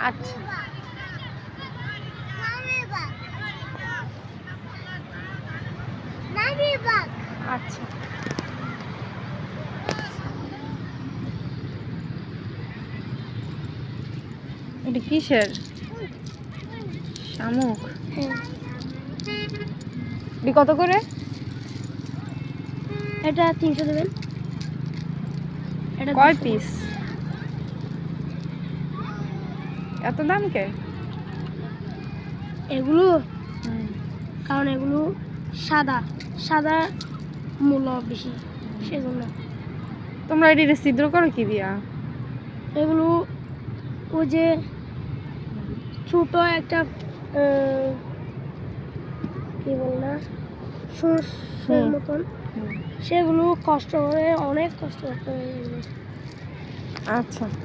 আচ্ছা আচ্ছা এটা কিসের শামুক? এটি কত করে? এটা 300 দেবেন। এটা কয় পিস? এত দাম কে? এগুলো কারণ এগুলো সাদা সাদা মূল্য বেশি, সেজন্য। তোমরা এটি ছিদ্র করো কি দিয়া? এগুলো ওই যে ছোট একটা কি বল না সর্ষের মতন, সেগুলো কষ্ট করে, অনেক কষ্ট করতে হয়। আচ্ছা।